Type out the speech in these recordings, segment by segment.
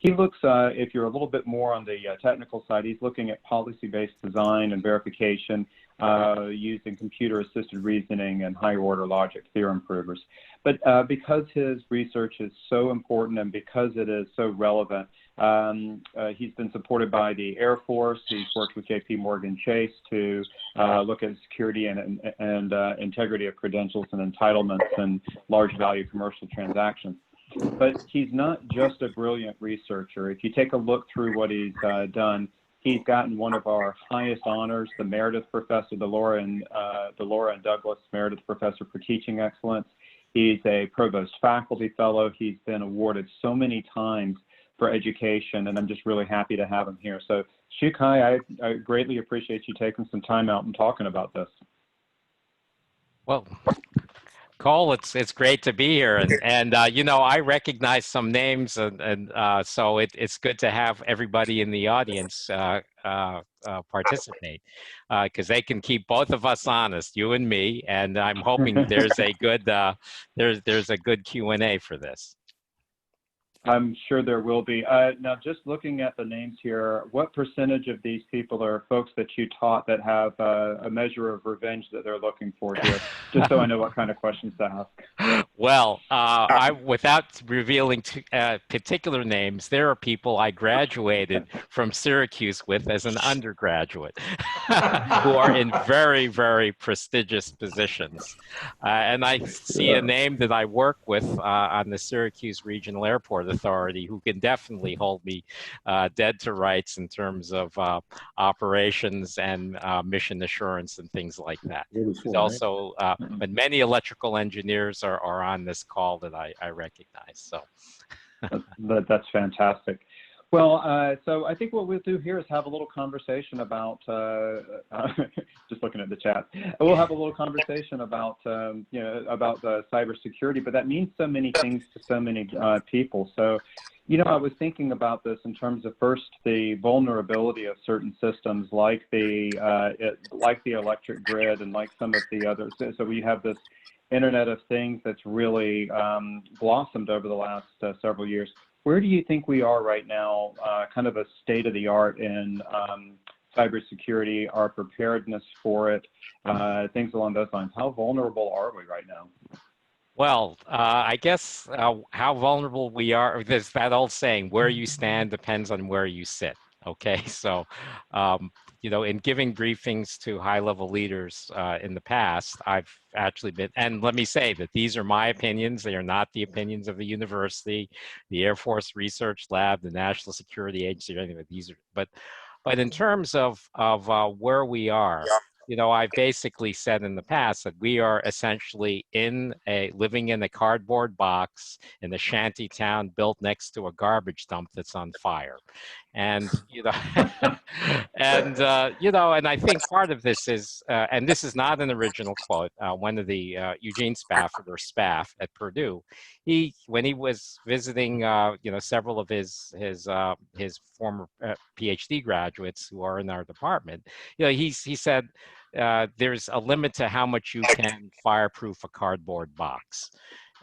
he looks, if you're a little bit more on the technical side, he's looking at policy-based design and verification using computer-assisted reasoning and higher-order logic theorem provers. But because his research is so important and because it is so relevant, he's been supported by the Air Force. He's worked with JP Morgan Chase to look at security and integrity of credentials and entitlements and large value commercial transactions. But he's not just a brilliant researcher. If you take a look through what he's done, he's gotten one of our highest honors, the Meredith Professor, the Laura and Douglas Meredith Professor for Teaching Excellence. He's a Provost Faculty Fellow. He's been awarded so many times for education, and I'm just really happy to have him here. So, Shiu-Kai, I greatly appreciate you taking some time out and talking about this. Well, Cole, it's great to be here, and you know, I recognize some names, and so it's good to have everybody in the audience participate, because they can keep both of us honest, you and me, and I'm hoping there's a good there's a good Q&A for this. I'm sure there will be. Now, just looking at the names here, what percentage of these people are folks that you taught that have a measure of revenge that they're looking for here? Just so I know what kind of questions to ask. Well, without revealing particular names, there are people I graduated from Syracuse with as an undergraduate who are in very, very prestigious positions. And I see a name that I work with on the Syracuse Regional Airport Authority who can definitely hold me dead to rights in terms of operations and mission assurance and things like that. There's also, but many electrical engineers are on this call that I recognize. So that's fantastic. Well, so I think what we'll do here is have a little conversation about, just looking at the chat, we'll have a little conversation about, you know, about cybersecurity, but that means so many things to so many people. So, you know, I was thinking about this in terms of first the vulnerability of certain systems like the electric grid and like some of the others. So we have this Internet of Things that's really blossomed over the last several years. Where do you think we are right now, kind of a state of the art in cybersecurity, our preparedness for it, things along those lines? How vulnerable are we right now? Well, I guess how vulnerable we are, there's that old saying, where you stand depends on where you sit. Okay, so, you know, in giving briefings to high-level leaders in the past, I've actually been, and let me say that these are my opinions. They are not the opinions of the university, the Air Force Research Lab, the National Security Agency, or anything. These are, but in terms of where we are, you know, I've basically said in the past that we are essentially living in a cardboard box in a shanty town built next to a garbage dump that's on fire. And, you know, and, you know, and I think part of this is, and this is not an original quote, one of the Eugene Spafford or Spaff at Purdue, when he was visiting, you know, several of his former PhD graduates who are in our department, you know, he said, there's a limit to how much you can fireproof a cardboard box.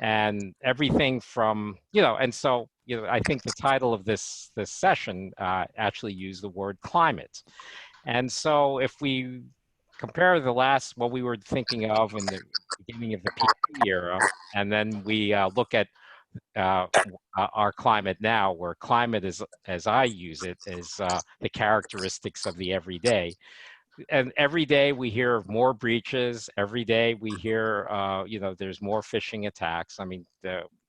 And everything from, you know, and so, you know, I think the title of this session actually used the word climate. And so if we compare what we were thinking of in the beginning of the PC era, and then we look at our climate now, where climate is, as I use it, is the characteristics of the everyday. And every day we hear of more breaches. Every day we hear, you know, there's more phishing attacks. I mean,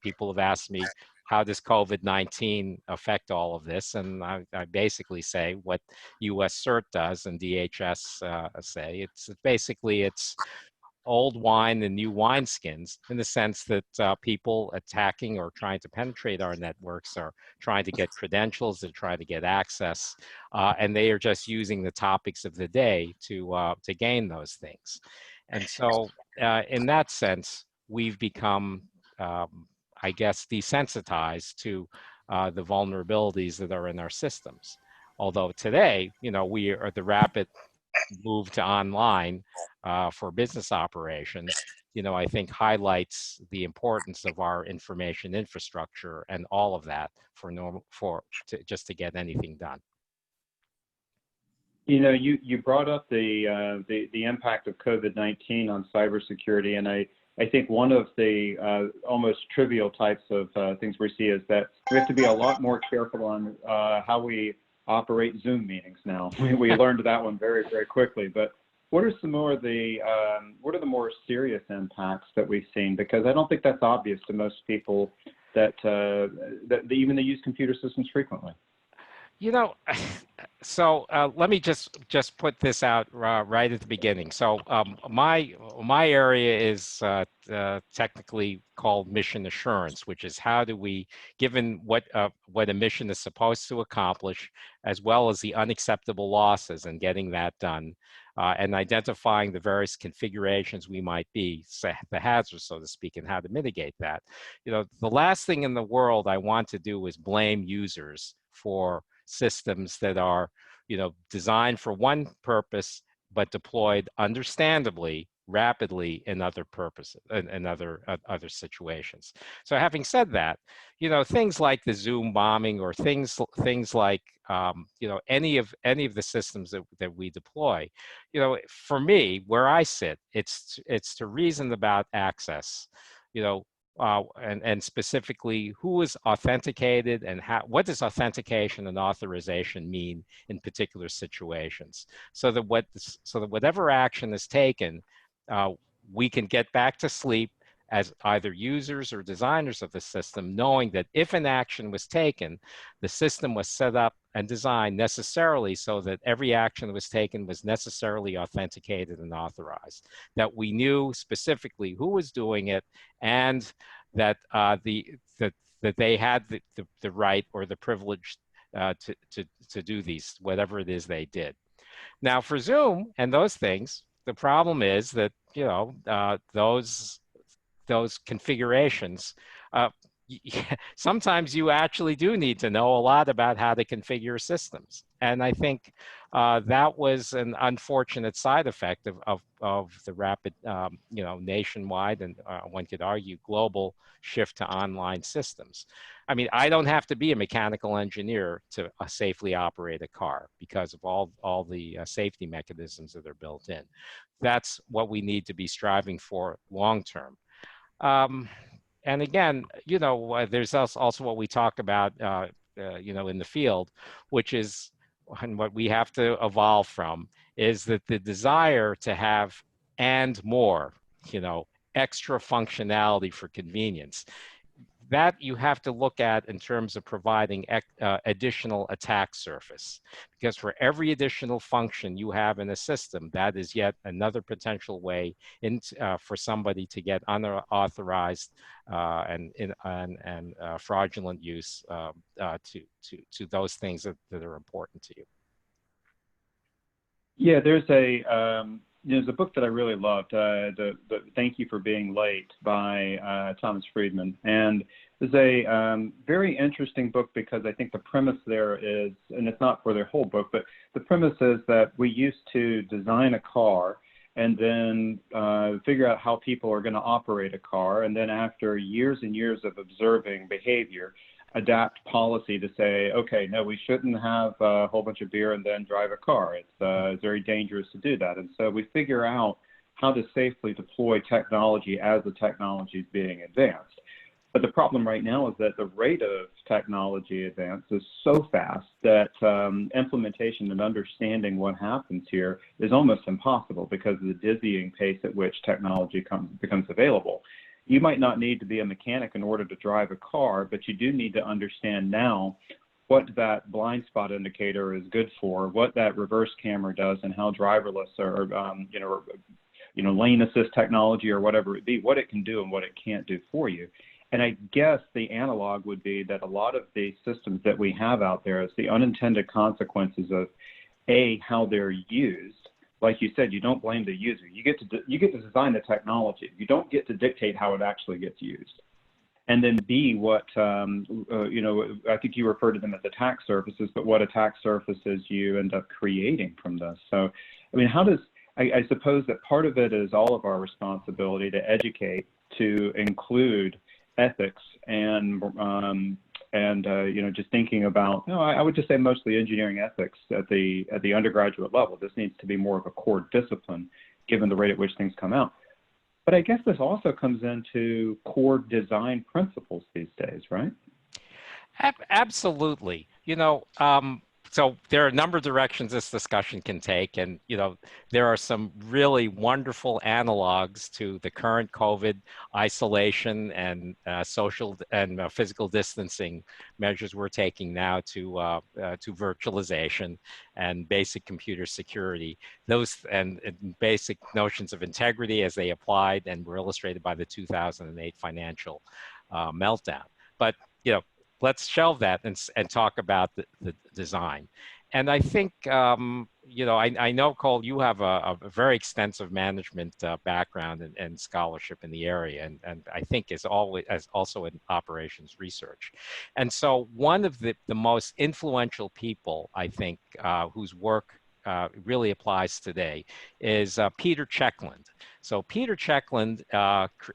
people have asked me, how does COVID-19 affect all of this? And I basically say what US CERT does and DHS say. It's basically, it's old wine and new wineskins, in the sense that people attacking or trying to penetrate our networks are trying to get credentials, they're trying to get access, and they are just using the topics of the day to gain those things. And so in that sense, we've become, I guess, desensitized to the vulnerabilities that are in our systems. Although today, you know, we are the rapid move to online for business operations I think highlights the importance of our information infrastructure and all of that just to get anything done. You brought up the impact of COVID-19 on cybersecurity, and I think one of the almost trivial types of things we see is that we have to be a lot more careful on how we operate Zoom meetings now. We learned that one very, very quickly. But what are what are the more serious impacts that we've seen? Because I don't think that's obvious to most people that even they use computer systems frequently. So let me just put this out right at the beginning. So my area is technically called mission assurance, which is how do we, given what a mission is supposed to accomplish, as well as the unacceptable losses and getting that done, and identifying the various configurations we might be, the hazards, so to speak, and how to mitigate that. The last thing in the world I want to do is blame users for systems that are, designed for one purpose, but deployed understandably, rapidly in other purposes, in other situations. So having said that, things like the Zoom bombing or things like, any of the systems that we deploy, for me, where I sit, it's to reason about access, and specifically who is authenticated and what does authentication and authorization mean in particular situations, so that whatever action is taken, we can get back to sleep as either users or designers of the system, knowing that if an action was taken, the system was set up and designed necessarily so that every action that was taken was necessarily authenticated and authorized, that we knew specifically who was doing it, and that that they had the right or the privilege to do these, whatever it is they did. Now for Zoom and those things, the problem is that those configurations, sometimes you actually do need to know a lot about how to configure systems. And I think that was an unfortunate side effect of the rapid, nationwide and one could argue global shift to online systems. I mean, I don't have to be a mechanical engineer to safely operate a car because of all the safety mechanisms that are built in. That's what we need to be striving for long term. And again, there's also what we talk about, in the field, which is, and what we have to evolve from, is that the desire to have and more, extra functionality for convenience, that you have to look at in terms of providing additional attack surface. Because for every additional function you have in a system, that is yet another potential way for somebody to get unauthorized and fraudulent use to those things that are important to you. Yeah, there's a book that I really loved, the Thank You for Being Late by Thomas Friedman. And it's a very interesting book because I think the premise there is, and it's not for their whole book, but the premise is that we used to design a car and then figure out how people are going to operate a car. And then after years and years of observing behavior, adapt policy to say, okay, no, we shouldn't have a whole bunch of beer and then drive a car. It's very dangerous to do that. And so we figure out how to safely deploy technology as the technology is being advanced. But the problem right now is that the rate of technology advance is so fast that implementation and understanding what happens here is almost impossible because of the dizzying pace at which technology becomes available. You might not need to be a mechanic in order to drive a car, but you do need to understand now what that blind spot indicator is good for, what that reverse camera does, and how driverless or lane assist technology or whatever it be, what it can do and what it can't do for you. And I guess the analog would be that a lot of the systems that we have out there is the unintended consequences of how they're used. Like you said, you don't blame the user. You get to design the technology. You don't get to dictate how it actually gets used. And then B, what I think you referred to them as attack surfaces, but what attack surfaces you end up creating from this. So, I mean, how does I suppose that part of it is all of our responsibility to educate, to include ethics and just thinking about, I would just say mostly engineering ethics at the undergraduate level. This needs to be more of a core discipline, given the rate at which things come out. But I guess this also comes into core design principles these days, right? Absolutely. So there are a number of directions this discussion can take, and there are some really wonderful analogs to the current COVID isolation and social and physical distancing measures we're taking now to virtualization and basic computer security. Those and basic notions of integrity as they applied and were illustrated by the 2008 financial meltdown. But let's shelve that and talk about the design. And I think, I know, Cole, you have a very extensive management background and scholarship in the area, and I think is always as also in operations research. And so one of the most influential people, I think, whose work really applies today is Peter Checkland. So Peter Checkland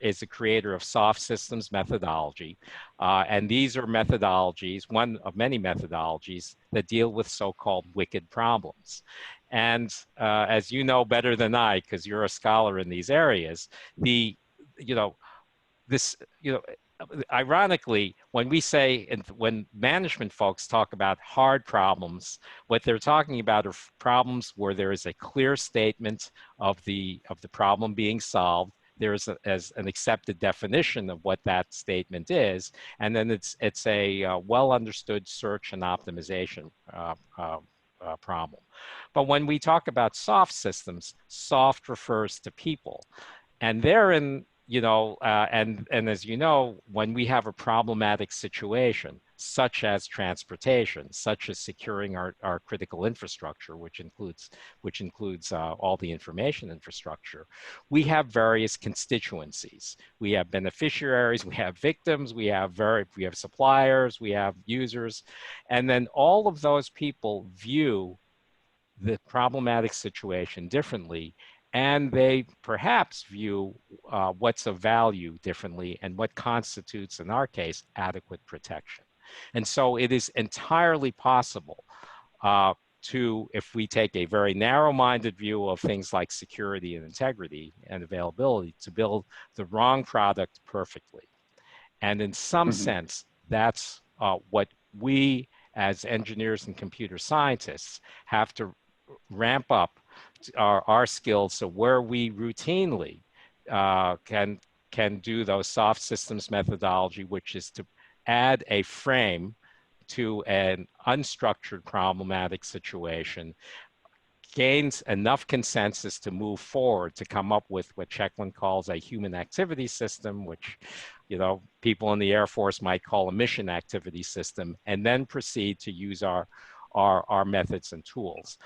is the creator of soft systems methodology. And these are methodologies, one of many methodologies that deal with so-called wicked problems. And as you know better than I, because you're a scholar in these areas, ironically, when we say, and when management folks talk about hard problems, what they're talking about are problems where there is a clear statement of the problem being solved. There is as an accepted definition of what that statement is, and then it's a well understood search and optimization problem. But when we talk about soft systems, soft refers to people, and therein, and as you know, when we have a problematic situation, such as transportation, such as securing our critical infrastructure, which includes all the information infrastructure, we have various constituencies. We have beneficiaries, we have victims, we have suppliers, we have users, and then all of those people view the problematic situation differently, and they perhaps view what's of value differently and what constitutes, in our case, adequate protection. And so it is entirely possible if we take a very narrow-minded view of things like security and integrity and availability, to build the wrong product perfectly. And in some sense, that's what we as engineers and computer scientists have to ramp up our skills, so where we routinely can do those soft systems methodology, which is to add a frame to an unstructured problematic situation, gains enough consensus to move forward to come up with what Checkland calls a human activity system, which people in the Air Force might call a mission activity system, and then proceed to use our methods and tools.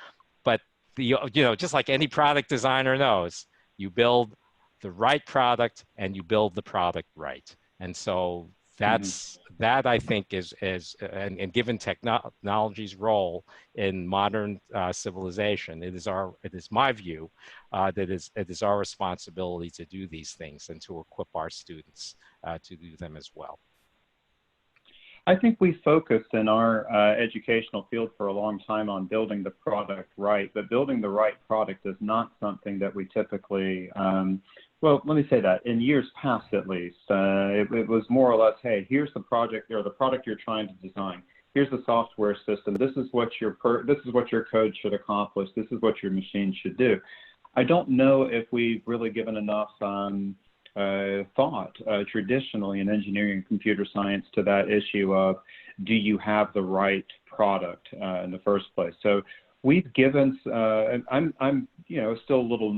But just like any product designer knows, you build the right product and you build the product right. And so that I think is and given technology's role in modern civilization, it is my view that it is our responsibility to do these things and to equip our students to do them as well. I think we focused in our educational field for a long time on building the product right, but building the right product is not something that we typically, well, let me say that. In years past, at least, it was more or less, hey, here's the project or the product you're trying to design. Here's the software system. This is what your code should accomplish. This is what your machine should do. I don't know if we've really given enough thought traditionally in engineering and computer science to that issue of, do you have the right product in the first place? So we've given, I'm still a little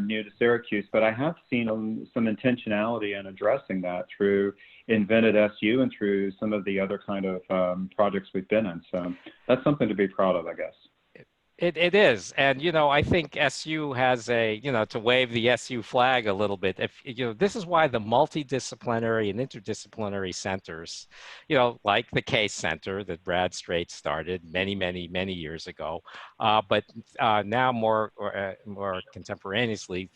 new to Syracuse, but I have seen some intentionality in addressing that through Invented SU and through some of the other kind of projects we've been in. So that's something to be proud of, I guess. It is. And, I think SU has to wave the SU flag a little bit. This is why the multidisciplinary and interdisciplinary centers, like the Case Center that Brad Strait started many, many, many years ago, but now more contemporaneously,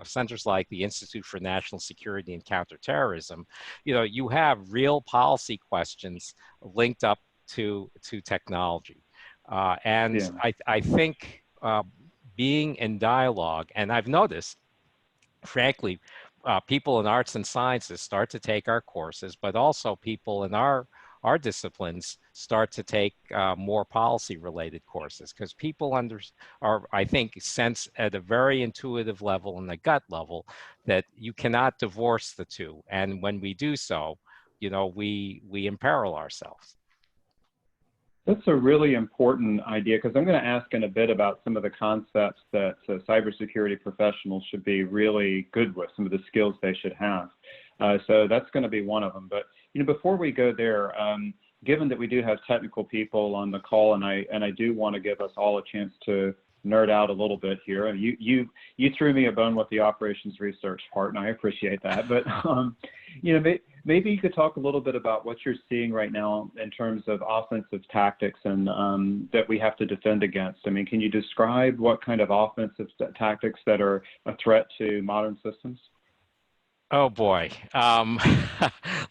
centers like the Institute for National Security and Counterterrorism, you have real policy questions linked up to technology. And Yeah. I think being in dialogue, and I've noticed, frankly, people in arts and sciences start to take our courses, but also people in our disciplines start to take more policy-related courses because people I think, sense at a very intuitive level and a gut level that you cannot divorce the two. And when we do so, we imperil ourselves. That's a really important idea because I'm going to ask in a bit about some of the concepts that cybersecurity professionals should be really good with, some of the skills they should have. So that's going to be one of them. But before we go there, given that we do have technical people on the call, and I do want to give us all a chance to nerd out a little bit here. You threw me a bone with the operations research part, and I appreciate that. But maybe you could talk a little bit about what you're seeing right now in terms of offensive tactics and that we have to defend against. I mean, can you describe what kind of offensive tactics that are a threat to modern systems? Oh boy.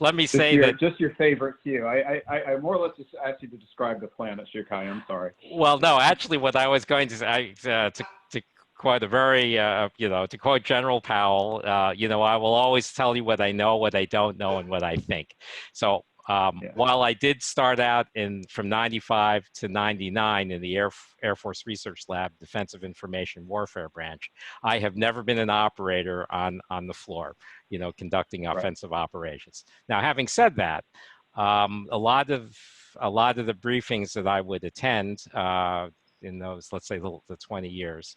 Let me say just your favorite few. I more or less just asked you to describe the planet, Shiu-Kai. I'm sorry. Well, no, actually, what I was going to say, to quote a very, to quote General Powell, I will always tell you what I know, what I don't know, and what I think. So while I did start out from 95 to 99 in the Air Force Research Lab Defensive Information Warfare branch, I have never been an operator on the floor, conducting offensive operations. Now, having said that, a lot of the briefings that I would attend in those, let's say, the 20 years,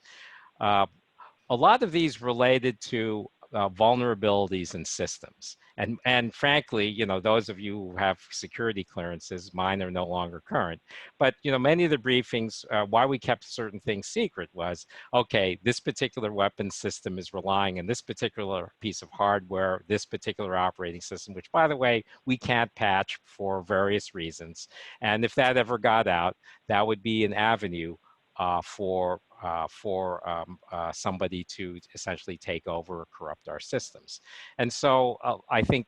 a lot of these related to vulnerabilities in systems. And frankly, those of you who have security clearances, mine are no longer current. But, many of the briefings, why we kept certain things secret was, okay, this particular weapon system is relying on this particular piece of hardware, this particular operating system, which, by the way, we can't patch for various reasons. And if that ever got out, that would be an avenue for somebody to essentially take over or corrupt our systems. And so I think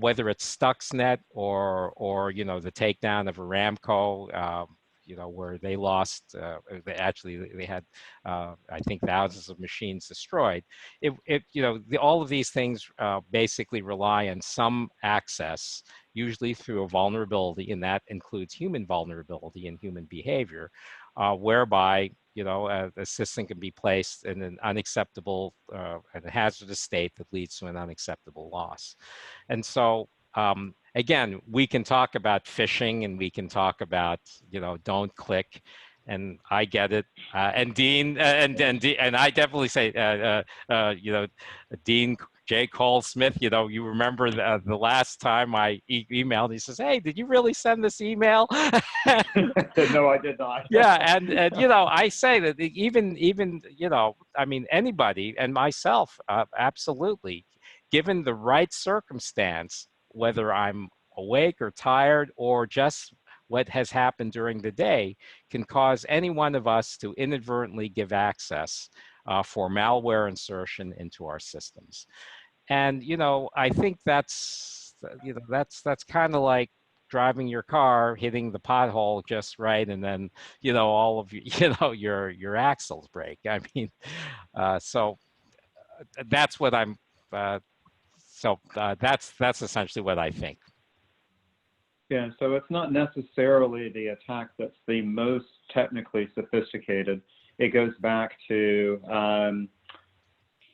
whether it's Stuxnet or the takedown of Aramco, where they lost, they had, I think, thousands of machines destroyed. All of these things basically rely on some access, usually through a vulnerability, and that includes human vulnerability and human behavior, whereby a system can be placed in an unacceptable and hazardous state that leads to an unacceptable loss. And so, again, we can talk about phishing and we can talk about, don't click. And I get it. And Dean, and I definitely say, Dean J. Cole Smith, you remember the last time I emailed, he says, hey, did you really send this email? No, I did not. Yeah, and I say that even I mean, anybody, and myself, absolutely, given the right circumstance, whether I'm awake or tired or just what has happened during the day, can cause any one of us to inadvertently give access for malware insertion into our systems. And I think that's kind of like driving your car, hitting the pothole just right, and then all of your axles break. I mean, so that's what I'm. That's essentially what I think. Yeah, so it's not necessarily the attack that's the most technically sophisticated. It goes back to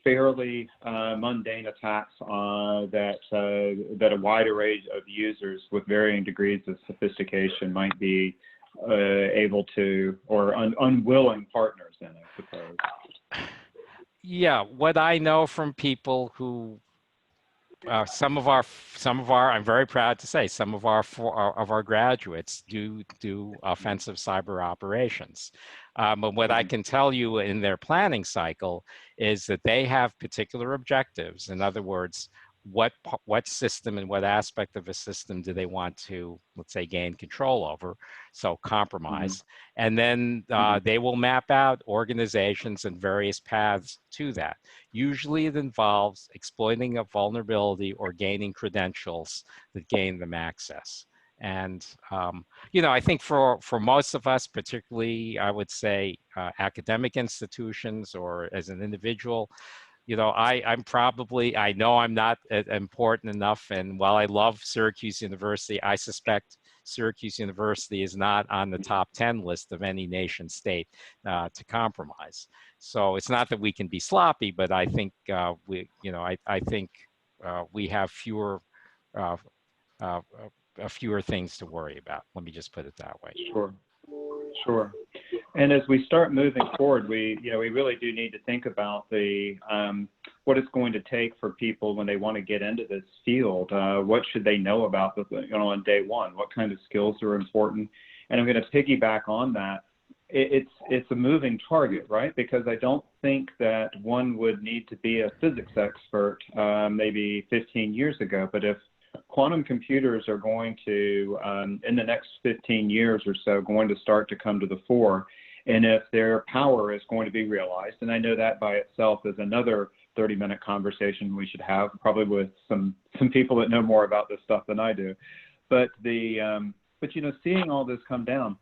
fairly mundane attacks that a wide array of users with varying degrees of sophistication might be able to, or unwilling partners in, I suppose. Yeah, what I know from people who some of our, I'm very proud to say, some of our graduates do offensive cyber operations. But what I can tell you in their planning cycle is that they have particular objectives. In other words, what system and what aspect of a system do they want to, let's say, gain control over, so compromise. And then they will map out organizations and various paths to that. Usually it involves exploiting a vulnerability or gaining credentials that gain them access. And, you know, I think for most of us, particularly, I would say academic institutions or as an individual, you know, I know I'm not important enough. And while I love Syracuse University, I suspect Syracuse University is not on the top 10 list of any nation state to compromise. So it's not that we can be sloppy, but I think I think we have fewer uh, uh, fewer things to worry about. Let me just put it that way. Sure, sure. And as we start moving forward, we really do need to think about the what it's going to take for people when they want to get into this field. What should they know about this, on day one? What kind of skills are important? And I'm going to piggyback on that. It's a moving target, right? Because I don't think that one would need to be a physics expert maybe 15 years ago. But if quantum computers are going to, in the next 15 years or so, going to start to come to the fore, and if their power is going to be realized, and I know that by itself is another 30-minute conversation we should have, probably with some people that know more about this stuff than I do. But seeing all this come down,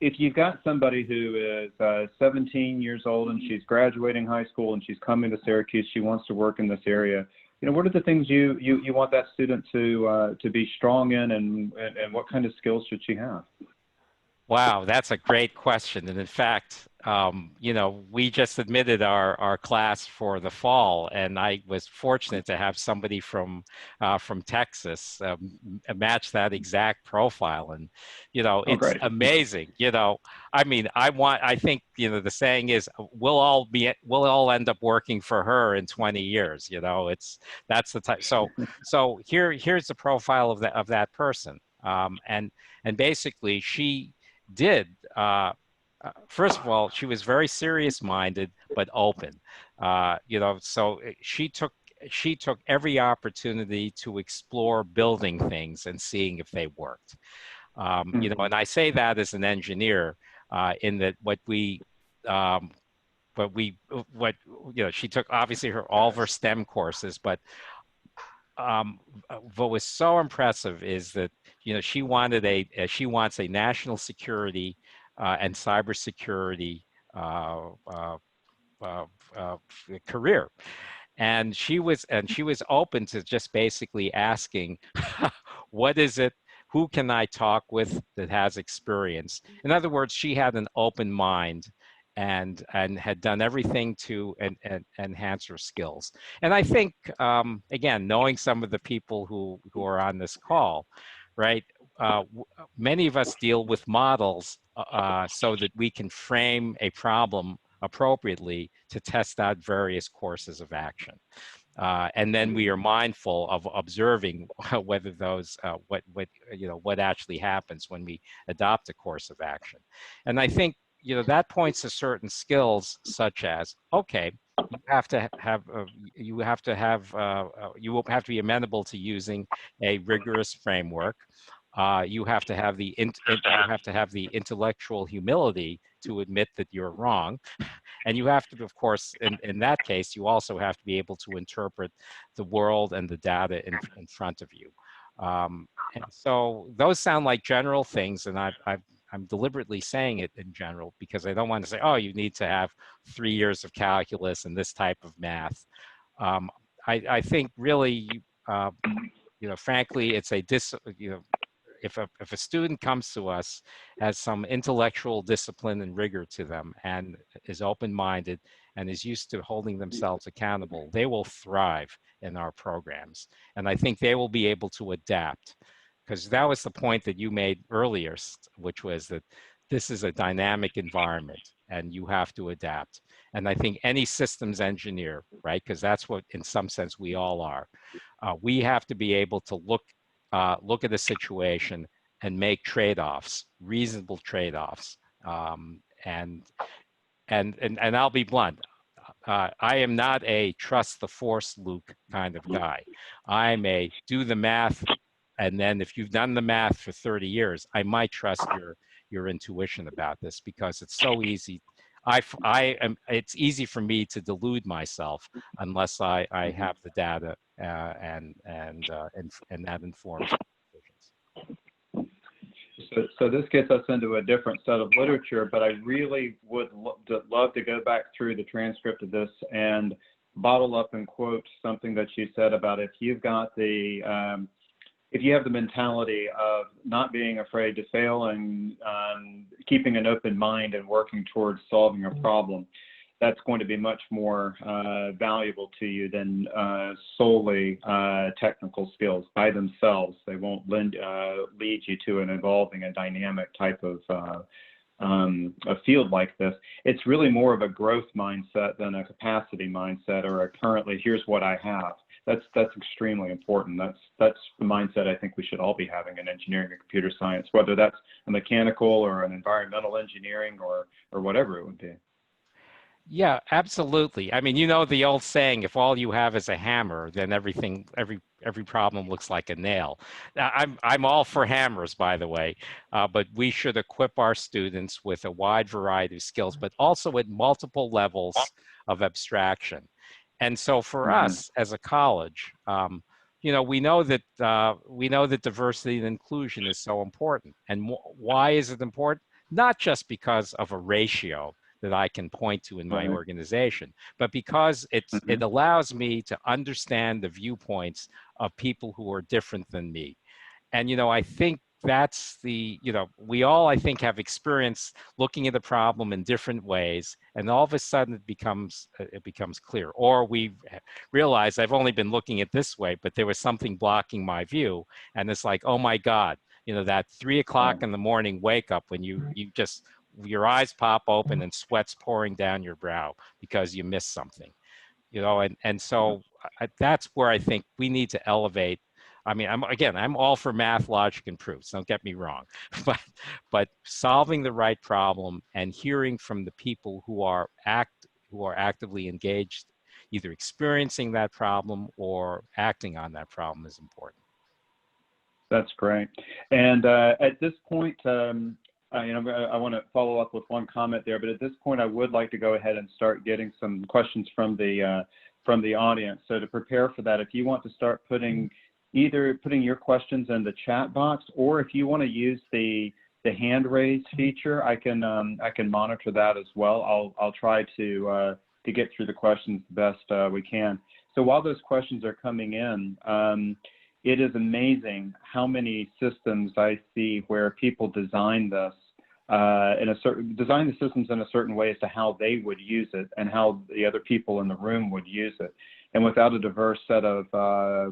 if you've got somebody who is 17 years old and she's graduating high school and she's coming to Syracuse, she wants to work in this area, what are the things you want that student to be strong in, and what kind of skills should she have? Wow, that's a great question. And in fact, we just admitted our class for the fall, and I was fortunate to have somebody from Texas match that exact profile. And, it's great. amazing. I think, the saying is, we'll all end up working for her in 20 years. That's the type. So here's the profile of that person. And basically she did. First of all, she was very serious-minded but open. So she took every opportunity to explore building things and seeing if they worked. And I say that as an engineer, in that she took obviously all of her STEM courses, but what was so impressive is that she wants a national security and cybersecurity career, and she was open to just basically asking, what is it? Who can I talk with that has experience? In other words, she had an open mind and had done everything to enhance her skills. And I think, again, knowing some of the people who are on this call, right, many of us deal with models so that we can frame a problem appropriately to test out various courses of action. And then we are mindful of observing whether those, what actually happens when we adopt a course of action. And I think, that points to certain skills, such as, okay, you have to be amenable to using a rigorous framework. You have to have the intellectual humility to admit that you're wrong. And you have to, of course, in that case, you also have to be able to interpret the world and the data in front of you. And so those sound like general things, and I'm deliberately saying it in general because I don't want to say, oh, you need to have 3 years of calculus and this type of math. I think really, frankly, it's if a student comes to us, has some intellectual discipline and rigor to them, and is open-minded and is used to holding themselves accountable, they will thrive in our programs. And I think they will be able to adapt, because that was the point that you made earlier, which was that this is a dynamic environment and you have to adapt. And I think any systems engineer, right, because that's what in some sense we all are, we have to be able to look at the situation and make trade-offs, reasonable trade-offs. And I'll be blunt. I am not a trust the force, Luke kind of guy. I'm a do the math, and then if you've done the math for 30 years, I might trust your intuition about this because it's so easy. It's easy for me to delude myself unless I have the data and that informs decisions. So this gets us into a different set of literature, but I really would love to go back through the transcript of this and bottle up and quote something that you said about if you've got the if you have the mentality of not being afraid to fail and keeping an open mind and working towards solving a problem, that's going to be much more valuable to you than solely technical skills by themselves. They won't lead you to an evolving and dynamic type of a field like this. It's really more of a growth mindset than a capacity mindset or a currently here's what I have. That's extremely important. That's the mindset I think we should all be having in engineering and computer science, whether that's a mechanical or an environmental engineering or whatever it would be. Yeah, absolutely. I mean, you know the old saying, if all you have is a hammer, then every problem looks like a nail. Now, I'm all for hammers, by the way, but we should equip our students with a wide variety of skills, but also at multiple levels of abstraction. And so for us as a college, you know, we know that diversity and inclusion is so important. And why is it important? Not just because of a ratio that I can point to in my organization, but because it allows me to understand the viewpoints of people who are different than me. And, you know, I think that's we all, I think, have experience looking at the problem in different ways, and all of a sudden it becomes clear. Or we realize I've only been looking at this way, but there was something blocking my view, and it's like, oh my God, you know, that 3 o'clock in the morning wake up when you just your eyes pop open and sweat's pouring down your brow because you missed something, you know, and so that's where I think we need to elevate. I mean, I'm all for math, logic, and proofs. Don't get me wrong, but solving the right problem and hearing from the people who are actively engaged, either experiencing that problem or acting on that problem, is important. That's great. And at this point, I want to follow up with one comment there, but at this point, I would like to go ahead and start getting some questions from the audience. So to prepare for that, if you want to start putting your questions in the chat box, or if you want to use the hand raise feature, I can monitor that as well. I'll try to get through the questions the best we can. So while those questions are coming in, it is amazing how many systems I see where people design this design the systems in a certain way as to how they would use it and how the other people in the room would use it. And without a diverse set of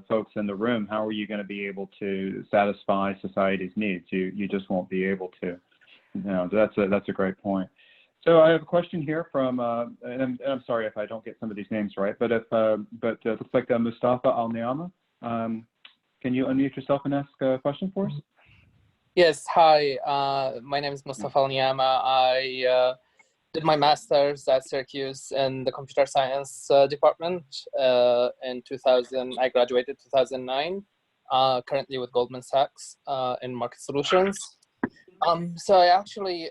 folks in the room, how are you going to be able to satisfy society's needs? You just won't be able to. You know, that's a great point. So I have a question here from, and I'm sorry if I don't get some of these names right, but it looks like Mustafa Al-Niama. Can you unmute yourself and ask a question for us? Yes, hi. My name is Mustafa Al-Niama. I did my master's at Syracuse in the computer science department in 2000. I graduated 2009, currently with Goldman Sachs in market solutions. So I actually,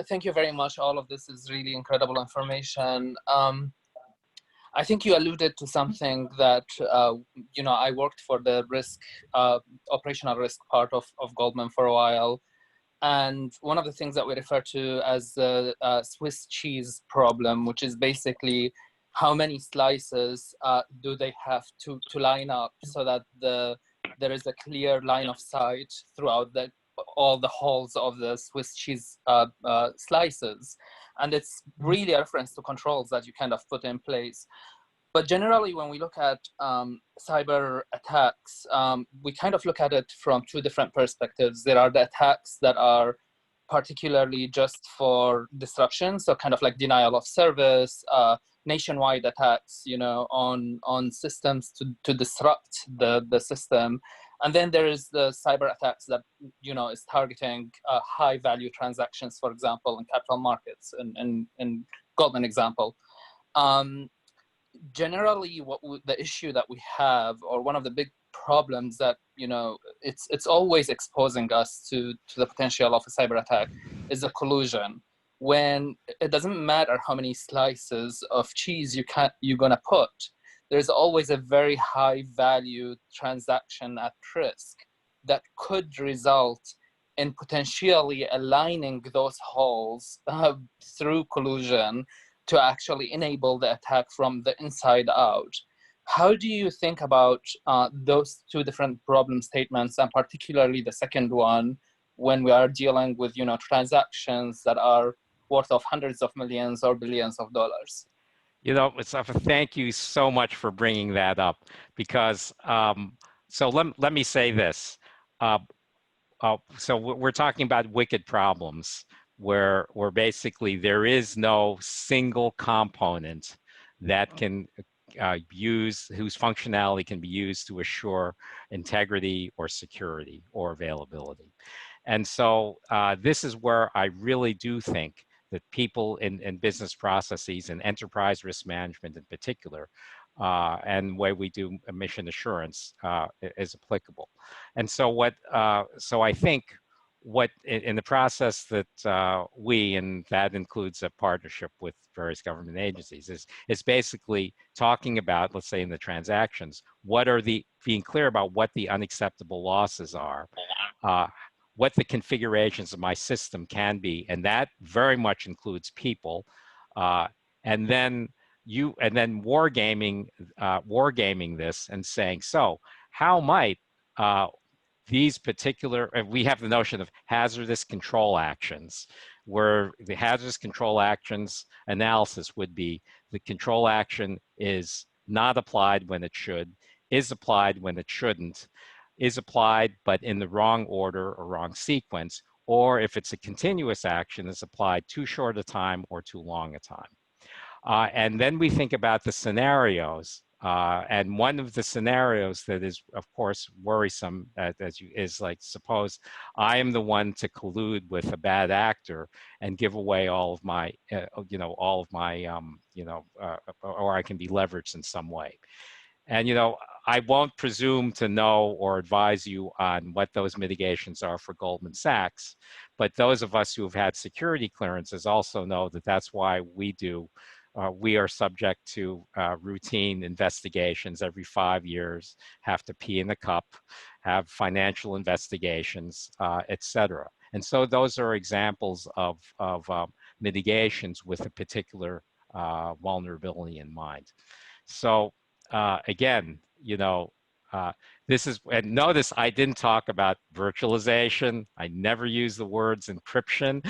thank you very much. All of this is really incredible information. I think you alluded to something that, you know, I worked for the risk, operational risk part of Goldman for a while. And one of the things that we refer to as the Swiss cheese problem, which is basically how many slices do they have to line up so that there is a clear line of sight throughout all the holes of the Swiss cheese slices. And it's really a reference to controls that you kind of put in place. But generally, when we look at cyber attacks, we kind of look at it from two different perspectives. There are the attacks that are particularly just for disruption, so kind of like denial of service, nationwide attacks, on systems to disrupt the system. And then there is the cyber attacks that, is targeting high value transactions, for example, in capital markets, in Goldman example. Generally, the issue that we have, or one of the big problems that, it's always exposing us to the potential of a cyber attack, is the collusion. When it doesn't matter how many slices of cheese you're gonna put, there's always a very high value transaction at risk that could result in potentially aligning those holes through collusion to actually enable the attack from the inside out. How do you think about those two different problem statements, and particularly the second one, when we are dealing with transactions that are worth of hundreds of millions or billions of dollars? Mustafa, thank you so much for bringing that up, because so let me say this. So we're talking about wicked problems where basically there is no single component that can whose functionality can be used to assure integrity or security or availability. And so this is where I really do think that people in business processes and enterprise risk management in particular, and the way we do mission assurance is applicable. And so so I think what in the process that we, and that includes a partnership with various government agencies, is basically talking about, let's say in the transactions, being clear about what the unacceptable losses are, what the configurations of my system can be, and that very much includes people, and then wargaming this and saying, so how might these particular, we have the notion of hazardous control actions, where the hazardous control actions analysis would be the control action is not applied when it should, is applied when it shouldn't, is applied but in the wrong order or wrong sequence, or if it's a continuous action, is applied too short a time or too long a time. And then we think about the scenarios. And one of the scenarios that is, of course, worrisome is like, suppose I am the one to collude with a bad actor and give away all of my, or I can be leveraged in some way. And, I won't presume to know or advise you on what those mitigations are for Goldman Sachs, but those of us who have had security clearances also know that that's why we are subject to routine investigations every 5 years, have to pee in the cup, have financial investigations, et cetera. And so those are examples of mitigations with a particular vulnerability in mind. So again, this is, and notice I didn't talk about virtualization. I never use the words encryption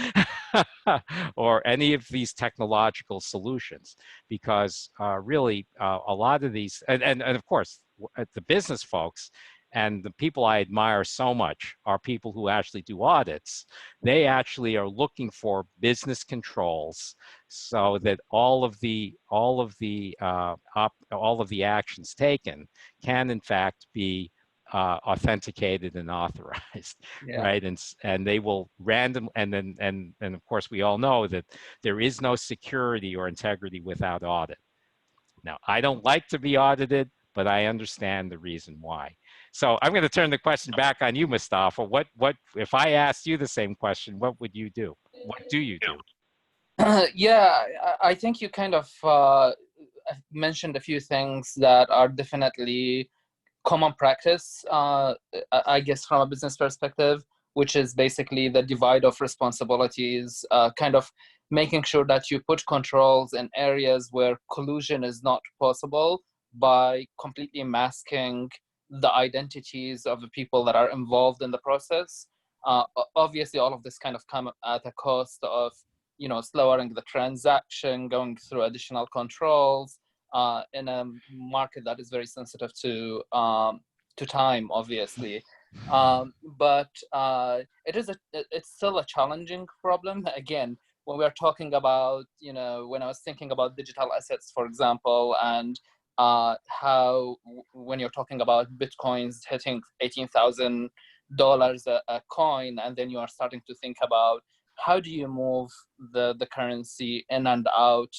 or any of these technological solutions, because really a lot of these, and of course, the business folks and the people I admire so much are people who actually do audits. They actually are looking for business controls so that all of the actions taken can in fact be authenticated and authorized, yeah. Right? And they will and of course we all know that there is no security or integrity without audit. Now, I don't like to be audited, but I understand the reason why. So I'm going to turn the question back on you, Mustafa. What if I asked you the same question? What would you do? What do you do? Yeah, I think you kind of mentioned a few things that are definitely common practice, I guess, from a business perspective, which is basically the divide of responsibilities, kind of making sure that you put controls in areas where collusion is not possible by completely masking the identities of the people that are involved in the process. Obviously, all of this kind of come at a cost of, slowing the transaction, going through additional controls in a market that is very sensitive to time, obviously. But it's still a challenging problem. Again, when we're talking about, when I was thinking about digital assets, for example, and how when you're talking about Bitcoins hitting $18,000 a coin, and then you are starting to think about how do you move the currency in and out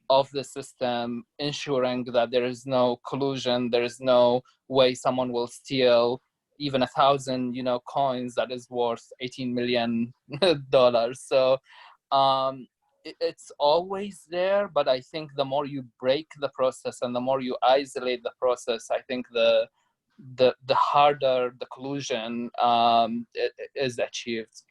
of the system, ensuring that there is no collusion, there is no way someone will steal even 1,000, coins that is worth $18 million. So it's always there, but I think the more you break the process and the more you isolate the process, I think the harder the collusion is achieved.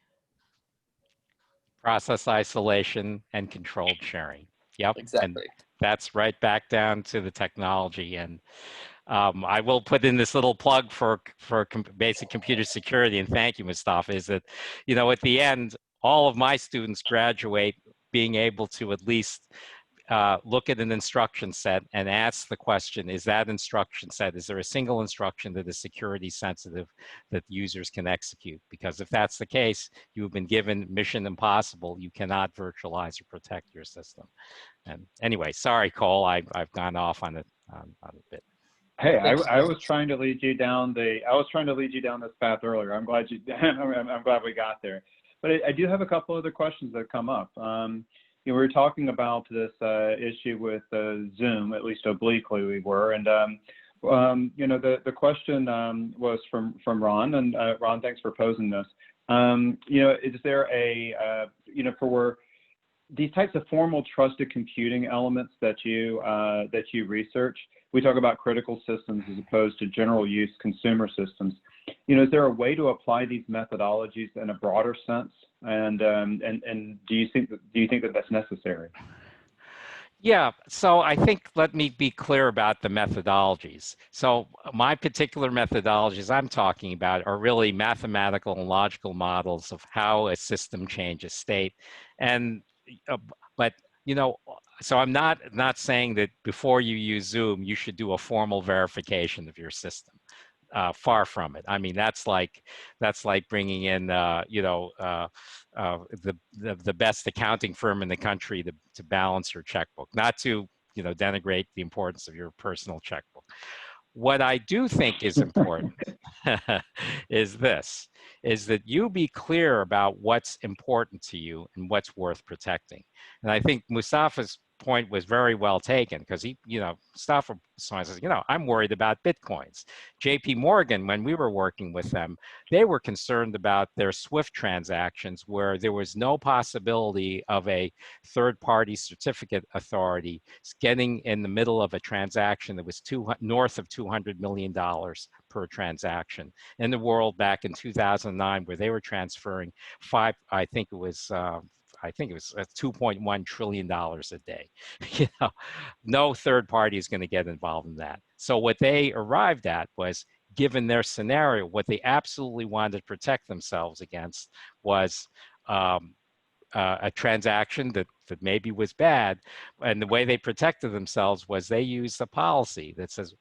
Process isolation and controlled sharing. Yep. And Exactly. that's right back down to the technology. And I will put in this little plug for basic computer security, and thank you, Mustafa, is that, at the end, all of my students graduate being able to at least look at an instruction set and ask the question, is that instruction set, is there a single instruction that is security sensitive that users can execute? Because if that's the case, you've been given mission impossible. You cannot virtualize or protect your system. And anyway, sorry, Cole, I've gone off on a bit. Hey, I was trying to lead you down this path earlier. I'm glad I'm glad we got there. But I do have a couple other questions that come up. We were talking about this issue with Zoom, at least obliquely we were, and the question was from Ron, and Ron, thanks for posing this. Is there a for these types of formal trusted computing elements that you research? We talk about critical systems as opposed to general use consumer systems. Is there a way to apply these methodologies in a broader sense? And do you think that that's necessary? Yeah, so I think, let me be clear about the methodologies. So my particular methodologies I'm talking about are really mathematical and logical models of how a system changes state. And, but, so I'm not saying that before you use Zoom, you should do a formal verification of your system. Far from it. I mean, that's like bringing in the best accounting firm in the country to balance your checkbook. Not to denigrate the importance of your personal checkbook. What I do think is important is that you be clear about what's important to you and what's worth protecting. And I think Mustafa's point was very well taken, because Mustafa says, I'm worried about Bitcoins. JP Morgan, when we were working with them, they were concerned about their SWIFT transactions, where there was no possibility of a third-party certificate authority getting in the middle of a transaction that was north of $200 million per transaction in the world back in 2009, where they were transferring I think it was $2.1 trillion a day. No third party is going to get involved in that. So what they arrived at was, given their scenario, what they absolutely wanted to protect themselves against was a transaction that maybe was bad. And the way they protected themselves was they used a policy that says,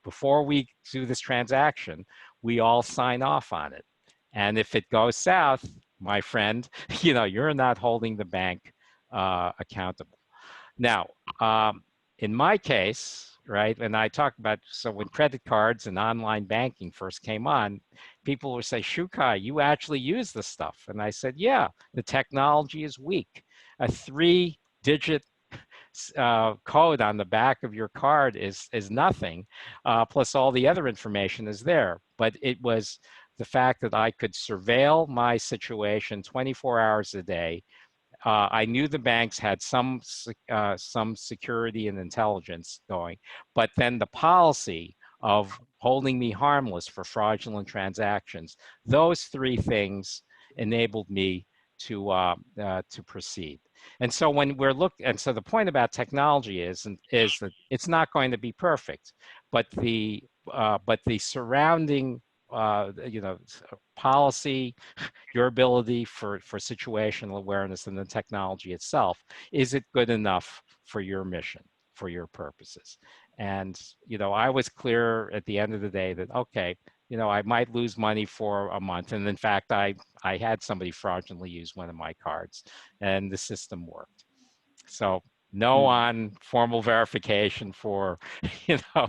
before we do this transaction, we all sign off on it. And if it goes south, my friend, you're not holding the bank accountable. Now, in my case, right, and I talk about, so when credit cards and online banking first came on, people would say, Shiu-Kai, you actually use this stuff. And I said, yeah, the technology is weak. A 3-digit code on the back of your card is nothing, plus all the other information is there. But it was the fact that I could surveil my situation 24 hours a day. I knew the banks had some security and intelligence going, but then the policy of holding me harmless for fraudulent transactions, those 3 things enabled me to proceed. And so when we're so the point about technology is that it's not going to be perfect, but the surrounding policy, your ability for situational awareness, and the technology itself, is it good enough for your mission, for your purposes? And I was clear at the end of the day that, okay, you know, I might lose money for a month. And in fact, I had somebody fraudulently use one of my cards, and the system worked. So no on formal verification for, you know,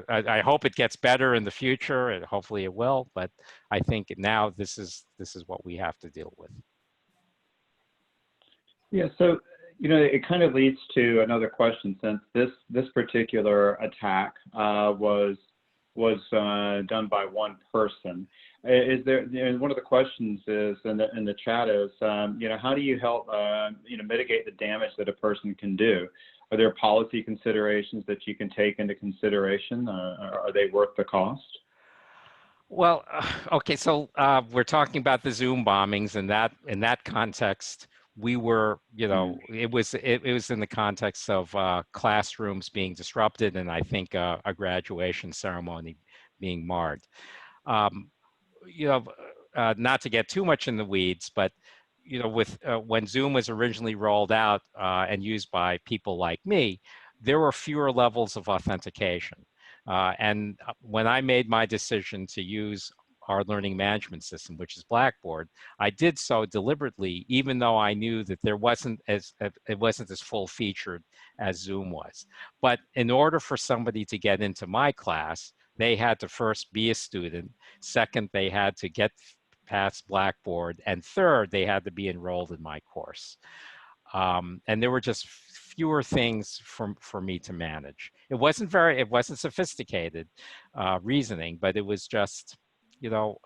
I hope it gets better in the future, and hopefully it will. But I think now this is what we have to deal with. Yeah. So, you know, it kind of leads to another question. Since this particular attack was done by one person, is there? You know, one of the questions is in the chat is, you know, how do you help you know, mitigate the damage that a person can do? Are there policy considerations that you can take into consideration? Are they worth the cost? Well, okay, so we're talking about the Zoom bombings, and that in that context, we were, you know, it was in the context of classrooms being disrupted, and I think a graduation ceremony being marred. You know, not to get too much in the weeds, but you know, with when Zoom was originally rolled out and used by people like me, there were fewer levels of authentication. And when I made my decision to use our learning management system, which is Blackboard, I did so deliberately, even though I knew that it wasn't as full featured as Zoom was. But in order for somebody to get into my class, they had to first be a student. Second, they had to get past Blackboard, and third, they had to be enrolled in my course. And there were just fewer things for me to manage. It wasn't sophisticated reasoning, but it was just, you know,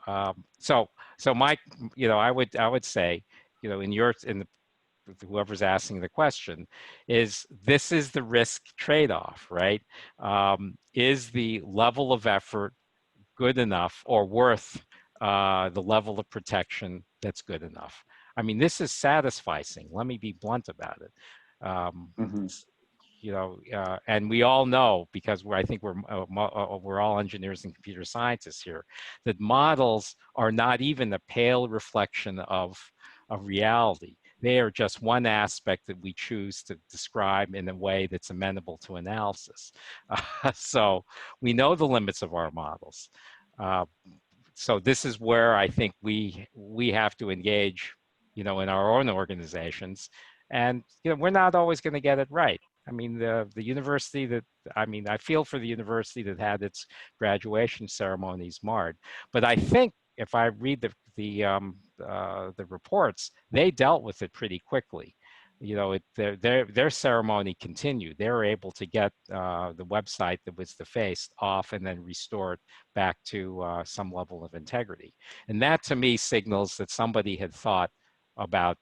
so my, you know, I would say, you know, whoever's asking the question, this is the risk trade-off, right? Is the level of effort good enough or worth the level of protection that's good enough? I mean, this is satisficing. Let me be blunt about it. You know, and we all know, because I think we're all engineers and computer scientists here, that models are not even a pale reflection of reality. They are just one aspect that we choose to describe in a way that's amenable to analysis. So we know the limits of our models. So this is where I think we have to engage, you know, in our own organizations. And, you know, we're not always going to get it right. I mean, the university that, I mean, I feel for the university that had its graduation ceremonies marred. But I think if I read the reports, they dealt with it pretty quickly. You know, their ceremony continued. They were able to get the website that was defaced off and then restore it back to some level of integrity. And that, to me, signals that somebody had thought about,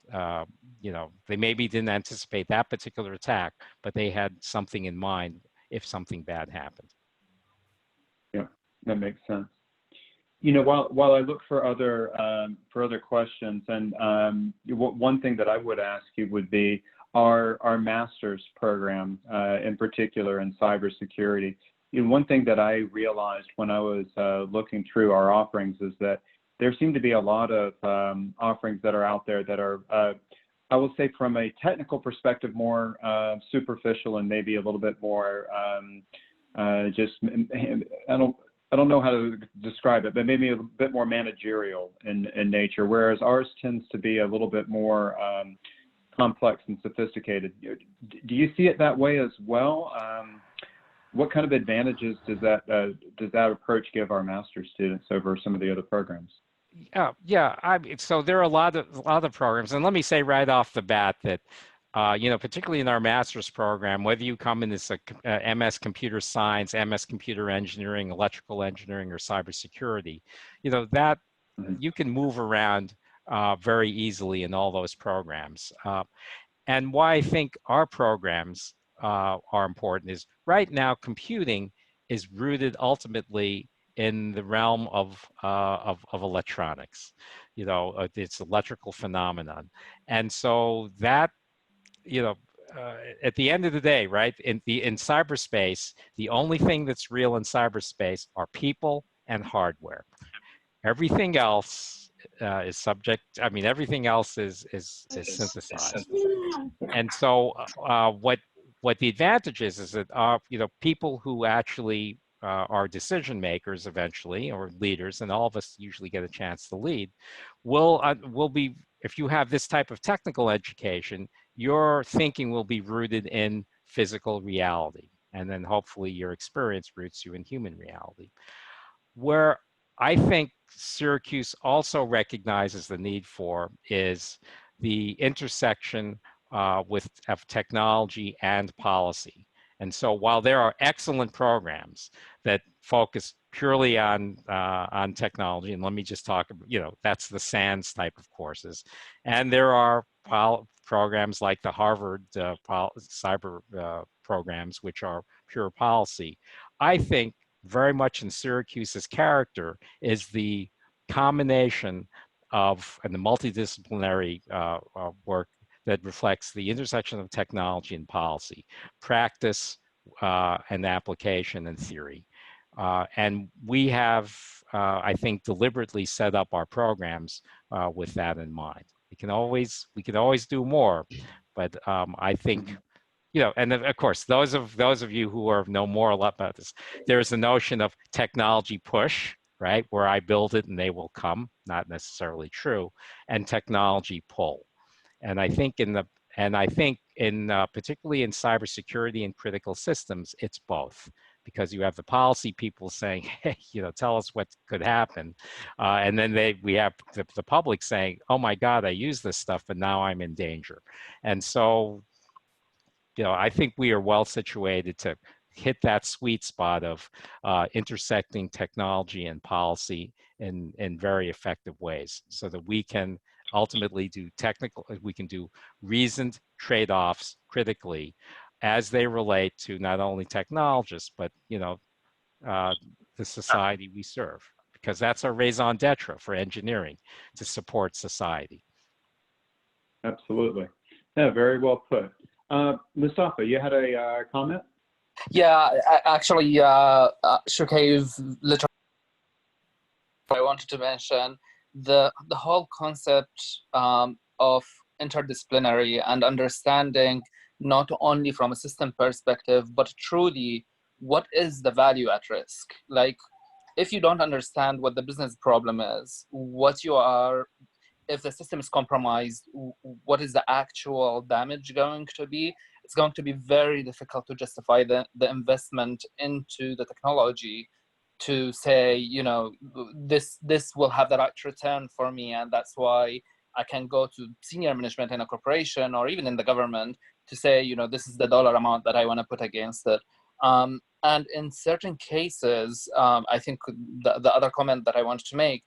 you know, they maybe didn't anticipate that particular attack, but they had something in mind if something bad happened. Yeah, that makes sense. You know, while I look for other questions, and one thing that I would ask you would be our master's program, in particular in cybersecurity. You know, one thing that I realized when I was looking through our offerings is that there seem to be a lot of offerings that are out there that are, I will say, from a technical perspective, more superficial and maybe a little bit more just, I don't know how to describe it, but maybe a bit more managerial in nature, whereas ours tends to be a little bit more complex and sophisticated. Do you see it that way as well? What kind of advantages does that approach give our master's students over some of the other programs? Yeah. I mean, so there are a lot of programs, and let me say right off the bat that, you know, particularly in our master's program, whether you come in as a MS Computer Science, MS Computer Engineering, Electrical Engineering, or Cybersecurity, you know, that you can move around very easily in all those programs. And why I think our programs are important is right now computing is rooted ultimately in the realm of electronics. You know, it's electrical phenomenon, and so that, you know, at the end of the day, right, in cyberspace, the only thing that's real in cyberspace are people and hardware. Everything else is subject. I mean, everything else is synthesized. And so, what the advantage is that you know, people who actually are decision makers eventually, or leaders, and all of us usually get a chance to lead, will be, if you have this type of technical education, your thinking will be rooted in physical reality. And then hopefully your experience roots you in human reality. Where I think Syracuse also recognizes the need for is the intersection of technology and policy. And so while there are excellent programs that focus purely on technology, and let me just talk, that's the SANS type of courses, and there are programs like the Harvard cyber programs, which are pure policy. I think very much in Syracuse's character is the combination of, and the multidisciplinary work that reflects the intersection of technology and policy, practice and application and theory. And we have, I think, deliberately set up our programs with that in mind. We can always do more, but I think, and of course, those of you who know more about this, there's a notion of technology push, right, where I build it and they will come, not necessarily true, and technology pull. And I think particularly in cybersecurity and critical systems, it's both, because you have the policy people saying, hey, tell us what could happen. And then we have the public saying, oh my God, I use this stuff, but now I'm in danger. And so, I think we are well situated to hit that sweet spot of intersecting technology and policy in very effective ways, so that we can ultimately we can do reasoned trade-offs critically as they relate to not only technologists, but the society we serve, because that's our raison d'etre for engineering, to support society. Absolutely. Yeah, very well put. Mustafa, you had a comment? Yeah, actually, Shiu-Kai, you've literally, I wanted to mention the whole concept of interdisciplinary and understanding, not only from a system perspective, but truly what is the value at risk. Like, if you don't understand what the business problem is, if the system is compromised, what is the actual damage going to be? It's going to be very difficult to justify the investment into the technology to say, this will have the right return for me, and that's why I can go to senior management in a corporation or even in the government to say, this is the dollar amount that I want to put against it. And in certain cases, I think the other comment that I wanted to make,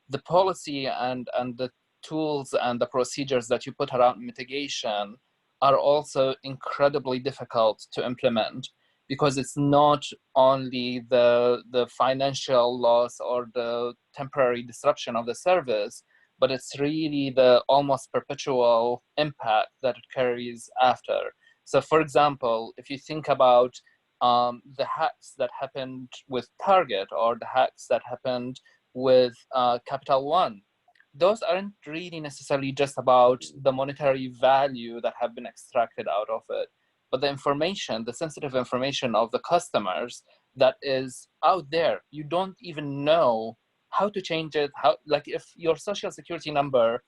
the policy and the tools and the procedures that you put around mitigation are also incredibly difficult to implement, because it's not only the financial loss or the temporary disruption of the service, but it's really the almost perpetual impact that it carries after. So for example, if you think about the hacks that happened with Target, or the hacks that happened with Capital One, those aren't really necessarily just about the monetary value that have been extracted out of it, but the information, the sensitive information of the customers that is out there. You don't even know how to change it. Like, if your social security number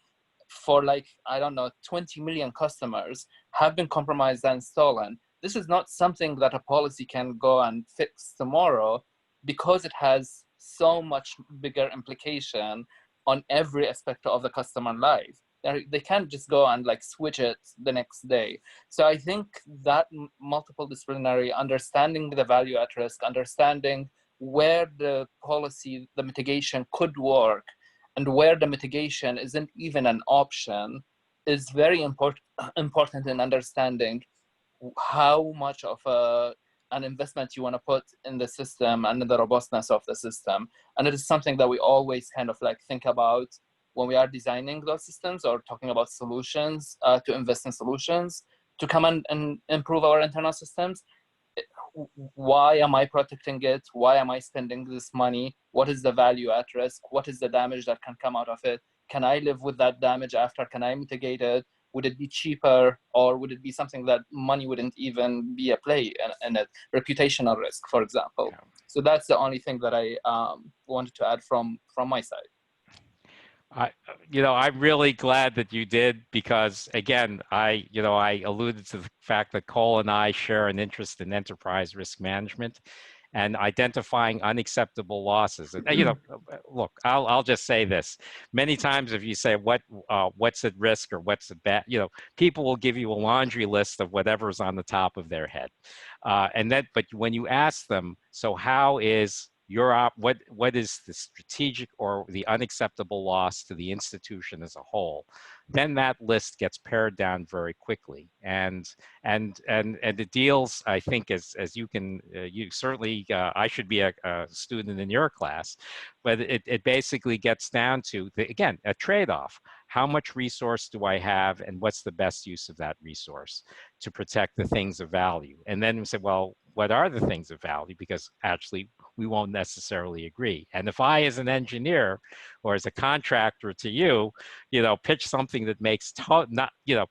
for 20 million customers have been compromised and stolen, this is not something that a policy can go and fix tomorrow, because it has so much bigger implication on every aspect of the customer life. They can't just go and switch it the next day. So I think that multiple disciplinary, understanding the value at risk, understanding where the policy, the mitigation could work, and where the mitigation isn't even an option, is very important in understanding how much of an investment you want to put in the system and in the robustness of the system. And it is something that we always kind of think about when we are designing those systems or talking about solutions, to invest in solutions to come and improve our internal systems. Why am I protecting it? Why am I spending this money? What is the value at risk? What is the damage that can come out of it? Can I live with that damage after? Can I mitigate it? Would it be cheaper, or would it be something that money wouldn't even be a play in it? Reputational risk, for example. Yeah. So that's the only thing that I wanted to add from my side. I'm really glad that you did, because again, I alluded to the fact that Cole and I share an interest in enterprise risk management and identifying unacceptable losses. And, look, I'll just say this. Many times if you say what's at risk or what's at bad, people will give you a laundry list of whatever's on the top of their head. But when you ask them, so how is what is the strategic or the unacceptable loss to the institution as a whole, then that list gets pared down very quickly. And the deals, I think, as you can, you certainly, I should be a student in your class, but it basically gets down to, again, a trade-off. How much resource do I have, and what's the best use of that resource to protect the things of value? And then we say, well, what are the things of value? Because actually, we won't necessarily agree. And if I, as an engineer or as a contractor to you, pitch something that makes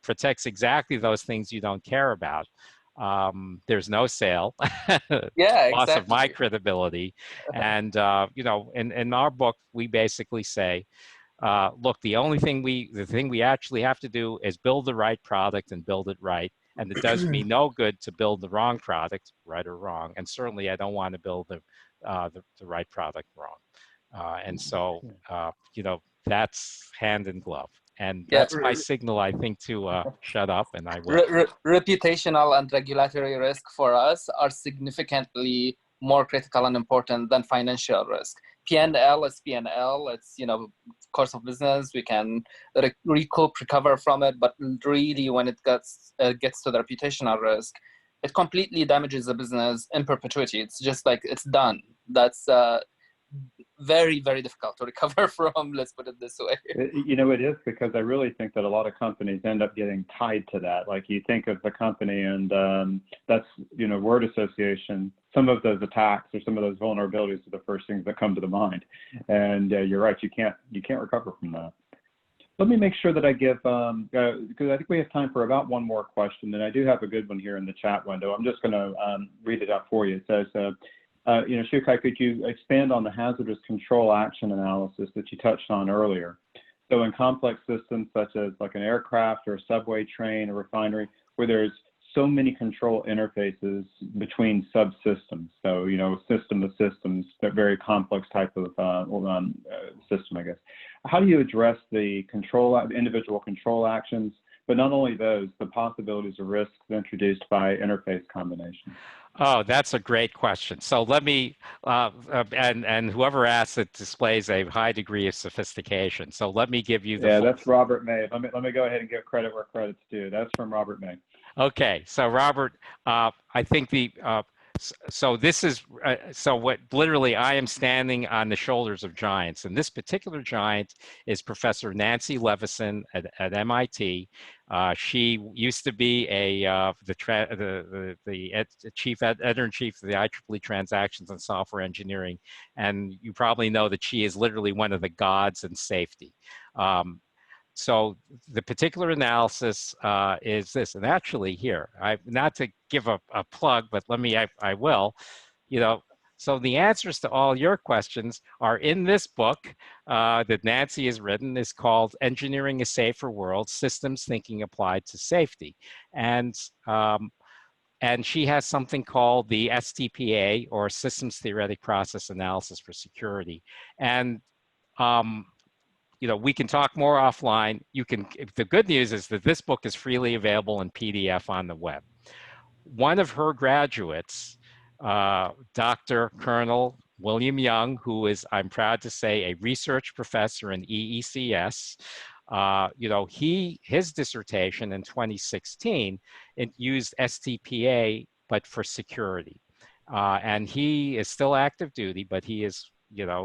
protects exactly those things you don't care about, there's no sale, Yeah, loss exactly. of my credibility. And in our book, we basically say, look, the thing we actually have to do is build the right product and build it right. And it does me no good to build the wrong product, right or wrong. And certainly I don't want to build the right product wrong. And so, that's hand in glove. And that's my signal, I think, to shut up, and I will. Reputational and regulatory risk for us are significantly more critical and important than financial risk. P&L is P&L. It's, course of business. We can recoup, recover from it. But really, when it gets to the reputational risk, it completely damages the business in perpetuity. It's just like, it's done. That's very, very difficult to recover from, let's put it this way. It is, because I really think that a lot of companies end up getting tied to that. Like, you think of the company, and that's, word association. Some of those attacks or some of those vulnerabilities are the first things that come to the mind. And you're right, you can't recover from that. Let me make sure that I give, because I think we have time for about one more question, and I do have a good one here in the chat window. I'm just going to read it out for you. It says, Shiu-Kai, could you expand on the hazardous control action analysis that you touched on earlier? So in complex systems such as like an aircraft or a subway train or refinery, where there's so many control interfaces between subsystems, so, system of systems, that very complex type of system, I guess. How do you address the individual control actions, but not only those, the possibilities of risks introduced by interface combinations? Oh, that's a great question. So let me, and whoever asked it displays a high degree of sophistication. So let me give you the full. That's Robert May. Let me go ahead and give credit where credit's due. That's from Robert May. Okay, so Robert, I think so this is, so what literally I am standing on the shoulders of giants, and this particular giant is Professor Nancy Leveson at MIT. She used to be the chief editor-in-chief of the IEEE Transactions and Software Engineering, and you probably know that she is literally one of the gods in safety. So the particular analysis is this, and actually here, not to give a plug, but I will, so the answers to all your questions are in this book that Nancy has written. Is called Engineering a Safer World, Systems Thinking Applied to Safety. And she has something called the STPA, or Systems Theoretic Process Analysis for Security. And we can talk more offline. The good news is that this book is freely available in PDF on the web. One of her graduates, Dr. Colonel William Young, who is, I'm proud to say, a research professor in EECS, his dissertation in 2016, it used STPA, but for security. And he is still active duty, but he is,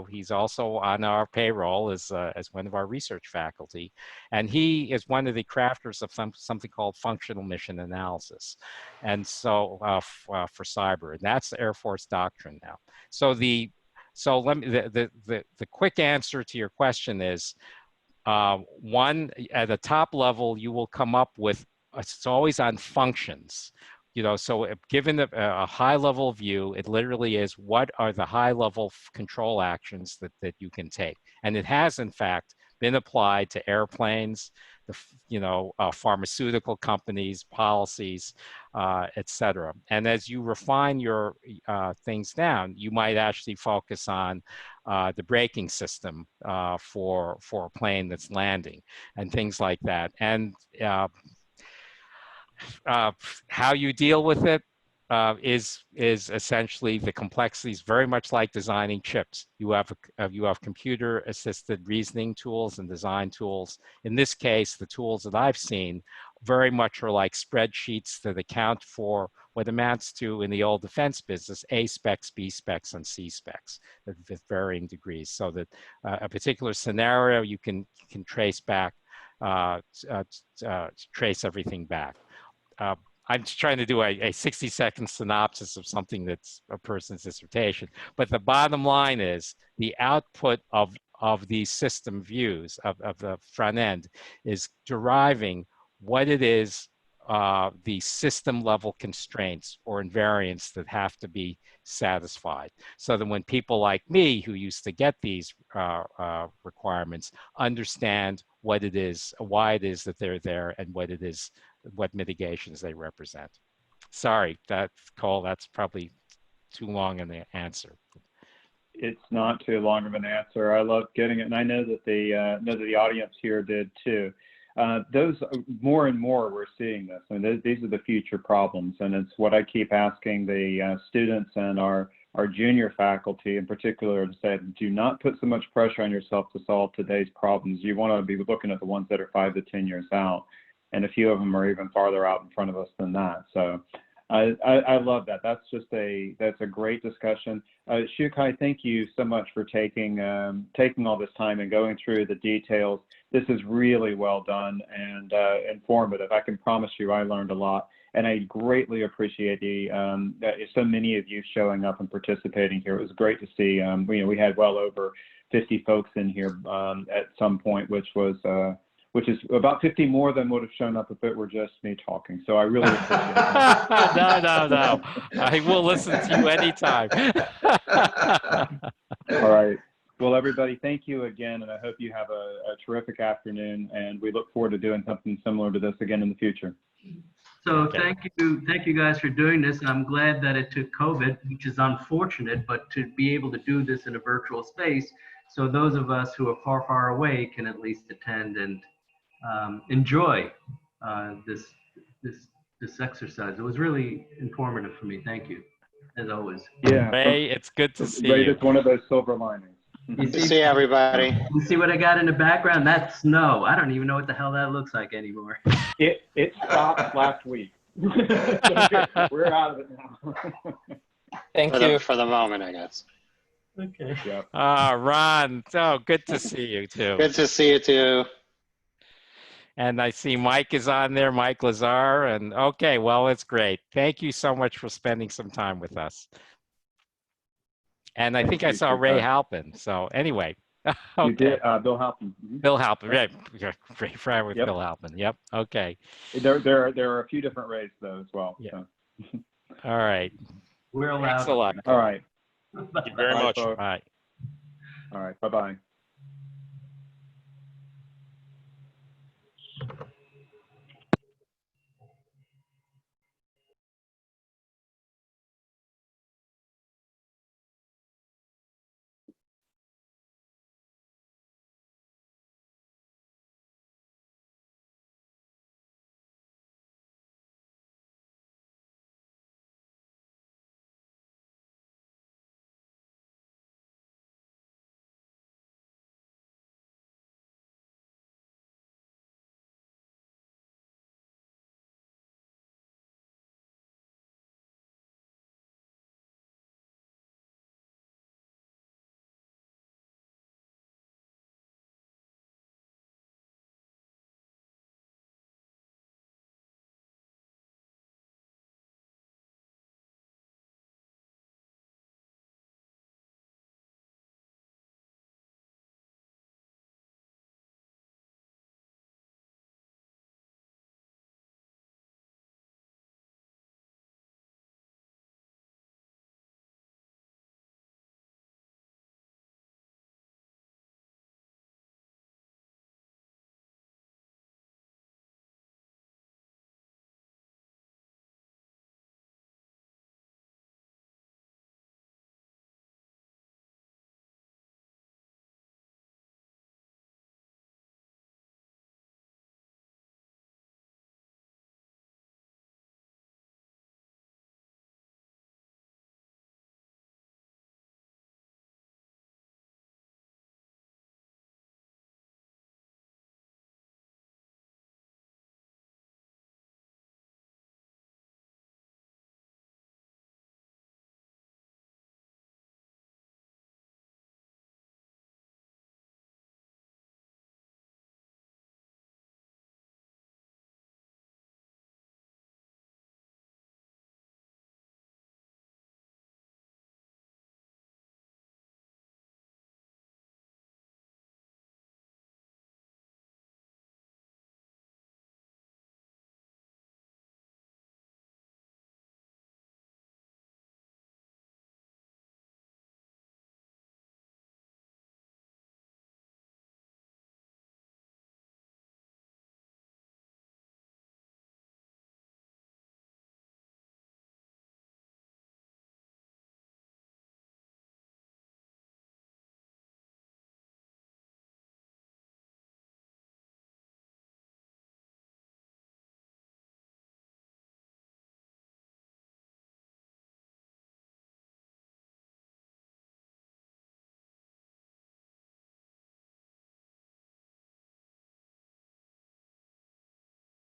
he's also on our payroll as one of our research faculty. And he is one of the crafters of something called functional mission analysis. And so for cyber, and that's the Air Force doctrine now. So the quick answer to your question is, one, at a top level, you will come up with, it's always on functions. you know, so given a high-level view, it literally is what are the high-level control actions that you can take, and it has in fact been applied to airplanes, pharmaceutical companies, policies, et cetera. And as you refine your things down, you might actually focus on the braking system for a plane that's landing and things like that. And how you deal with it is essentially the complexities, very much like designing chips. You have computer-assisted reasoning tools and design tools. In this case, the tools that I've seen very much are like spreadsheets that account for what amounts to, in the old defense business, A specs, B specs, and C specs at varying degrees, so that a particular scenario you can trace back, trace everything back. I'm just trying to do a 60-second synopsis of something that's a person's dissertation. But the bottom line is the output of these system views of the front end is deriving what it is, the system level constraints or invariants that have to be satisfied. So that when people like me who used to get these requirements understand what it is, why it is that they're there, and what it is, what mitigations they represent. Sorry, Cole, that's probably too long an answer. It's not too long of an answer. I love getting it, and I know that the audience here did too. Those more and more we're seeing this, and these are the future problems, and it's what I keep asking the students and our junior faculty in particular to say: do not put so much pressure on yourself to solve today's problems. You want to be looking at the ones that are 5 to 10 years out. And a few of them are even farther out in front of us than that. So I love that. That's a great discussion. Shiu-Kai, thank you so much for taking all this time and going through the details. This is really well done and informative. I can promise you I learned a lot. And I greatly appreciate so many of you showing up and participating here. It was great to see. We had well over 50 folks in here at some point, which is about 50 more than would have shown up if it were just me talking. So I really appreciate that. No. I will listen to you anytime. All right. Well, everybody, thank you again, and I hope you have a terrific afternoon, and we look forward to doing something similar to this again in the future. So okay. Thank you guys for doing this. I'm glad that it took COVID, which is unfortunate, but to be able to do this in a virtual space, so those of us who are far away can at least attend and enjoy this exercise. It was really informative for me. Thank you, as always. Yeah, Ray, it's good to see Ray, you. it's one of those silver linings. Good to see everybody. You see what I got in the background? That's snow. I don't even know what the hell that looks like anymore. It stopped last week. So we're out of it now. Thank you. For the moment, I guess. Okay. Yep. Ron, so good to see you too. Good to see you too. And I see Mike is on there, Mike Lazar, and okay, well, it's great. Thank you so much for spending some time with us. And I think I saw Ray Halpin. So anyway, okay. You did, Bill Halpin. Mm-hmm. Bill Halpin, right? Ray Fry with Yep. Bill Halpin. Yep. Okay. There are a few different Rays though as well. Yeah. So. All right. We're allowed. Thanks a lot. All right. Thank you very much. Folks. Bye. All right. Bye-bye.